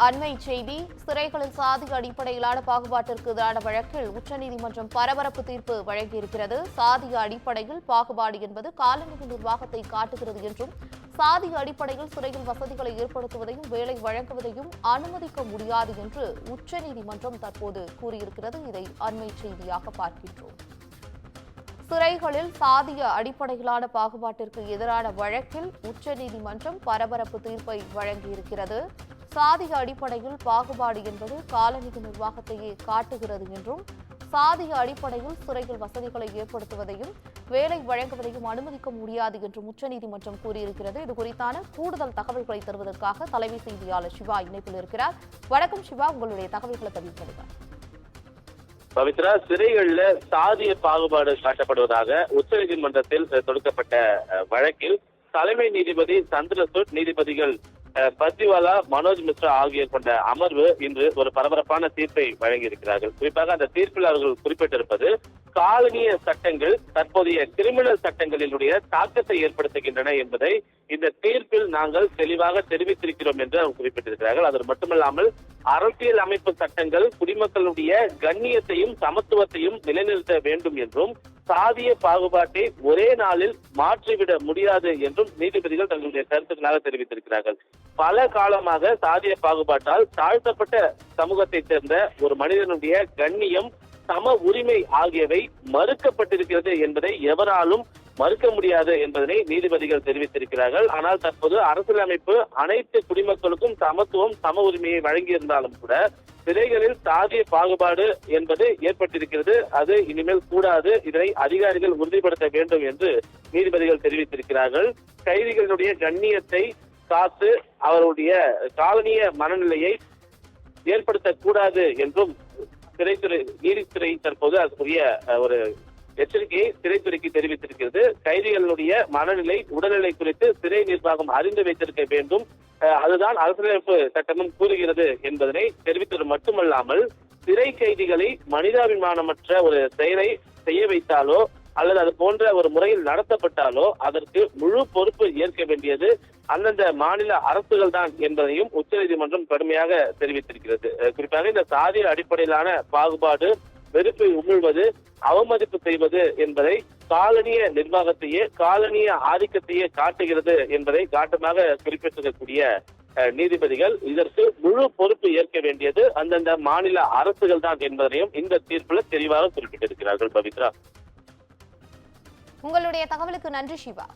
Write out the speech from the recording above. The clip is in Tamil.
அண்மை செய்தி. சிறைகளில் சாதி அடிப்படையிலான பாகுபாட்டிற்கு எதிரான வழக்கில் உச்சநீதிமன்றம் பரபரப்பு தீர்ப்பு வழங்கியிருக்கிறது. சாதிய அடிப்படையில் பாகுபாடு என்பது காலநிலை நிர்வாகத்தை காட்டுகிறது என்றும், சாதிய அடிப்படையில் சிறையில் வசதிகளை ஏற்படுத்துவதையும் வேலை வழங்குவதையும் அனுமதிக்க முடியாது என்று உச்சநீதிமன்றம் தற்போது கூறியிருக்கிறது. இதை அண்மை செய்தியாக பார்க்கின்றோம். சிறைகளில் சாதிய அடிப்படையிலான பாகுபாட்டிற்கு எதிரான வழக்கில் உச்சநீதிமன்றம் பரபரப்பு தீர்ப்பை வழங்கியிருக்கிறது. சாதிய அடிப்படையில் பாகுபாடு என்பது காலநிலை நிர்வாகத்தையே காட்டுகிறது என்றும், சாதிய அடிப்படையில் சிறையில் வசதிகளை ஏற்படுத்துவதையும் வேலை வழங்குவதையும் அனுமதிக்க முடியாது என்றும் உச்சநீதிமன்றம் கூறியிருக்கிறது. இது குறித்தான கூடுதல் தகவல்களை தருவதற்காக தலைமை செய்தியாளர் சிவா இணைப்பில் இருக்கிறார். வணக்கம் சிவா, உங்களுடைய தகவல்களை பதிவு பண்ணுங்கள். பவித்ரா, சிறைகளில் சாதிய பாகுபாடு காட்டப்படுவதாக உச்சநீதிமன்றத்தில் தொடுக்கப்பட்ட வழக்கில் தலைமை நீதிபதி சந்திரசூட், நீதிபதிகள் பர்திவாலா, மனோஜ் மிஸ்ரா ஆகியோர் கொண்ட அமர்வு இன்று ஒரு பரபரப்பான தீர்ப்பை வழங்கியிருக்கிறார்கள். குறிப்பாக அந்த தீர்ப்பில் அவர்கள் குறிப்பிட்டிருப்பது, காலனிய சட்டங்கள் தற்போதைய கிரிமினல் சட்டங்களினுடைய தாக்கத்தை ஏற்படுத்துகின்றன என்பதை இந்த தீர்ப்பில் நாங்கள் தெளிவாக தெரிவித்திருக்கிறோம் என்று அவர் குறிப்பிட்டிருக்கிறார்கள். அது மட்டுமல்லாமல் அரசியல் அமைப்பு சட்டங்கள் குடிமக்களுடைய கண்ணியத்தையும் சமத்துவத்தையும் நிலைநிறுத்த வேண்டும் என்றும், சாதிய பாகுபாட்டை ஒரே நாளில் மாற்றிவிட முடியாது என்றும் நீதிபதிகள் தங்களுடைய கருத்துக்களாக தெரிவித்திருக்கிறார்கள். பல காலமாக சாதிய பாகுபாட்டால் தாழ்த்தப்பட்ட சமூகத்தைச் சேர்ந்த ஒரு மனிதனுடைய கண்ணியம், சம உரிமை ஆகியவை மறுக்கப்பட்டிருக்கிறது என்பதை எவராலும் மறுக்க முடியாது என்பதனை நீதிபதிகள் தெரிவித்திருக்கிறார்கள். ஆனால் தற்போது அரசியலமைப்பு அனைத்து குடிமக்களுக்கும் சமத்துவம், சம உரிமையை வழங்கியிருந்தாலும் கூட சிறைகளில் சாதிய பாகுபாடு என்பது ஏற்பட்டிருக்கிறது. அது இனிமேல் கூடாது. இதனை அதிகாரிகள் உறுதிப்படுத்த வேண்டும் என்று நீதிபதிகள் தெரிவித்திருக்கிறார்கள். கைதிகளுடைய கண்ணியத்தை காத்து அவருடைய காலனிய மனநிலையை ஏற்படுத்தக்கூடாது என்றும் நீதித்துறை தற்போது அதுக்குரிய ஒரு எச்சரிக்கையை சிறைத்துறைக்கு தெரிவித்திருக்கிறது. கைதிகளுடைய மனநிலை, உடல்நிலை குறித்து சிறை நிர்வாகம் அறிந்து வைத்திருக்க வேண்டும். அதுதான் அரசியலமைப்பு சட்டமும் கூறுகிறது என்பதனை தெரிவித்தது மட்டுமல்லாமல், சிறை கைதிகளை மனிதாபிமானமற்ற ஒரு செயலை செய்ய வைத்தாலோ அல்லது அது போன்ற ஒரு முறையில் நடத்தப்பட்டாலோ அதற்கு முழு பொறுப்பு ஏற்க வேண்டியது அந்தந்த மாநில அரசுகள் தான் என்பதையும் உச்சநீதிமன்றம் கடுமையாக தெரிவித்திருக்கிறது. குறிப்பாக இந்த சாதிய அடிப்படையிலான பாகுபாடு, வெறுப்பை உமிழ்வது, அவமதிப்பு செய்வது என்பதை காலனிய நிர்வாகத்தையே, காலனிய ஆதிக்கத்தையே காட்டுகிறது என்பதை காட்டமாக குறிப்பிட்டிருக்கக்கூடிய நீதிபதிகள் இதற்கு முழு பொறுப்பு ஏற்க வேண்டியது அந்தந்த மாநில அரசுகள் தான் என்பதையும் இந்த தீர்ப்பில் தெளிவாக குறிப்பிட்டிருக்கிறார்கள். பவித்ரா, உங்களுடைய தகவலுக்கு நன்றி சிவா.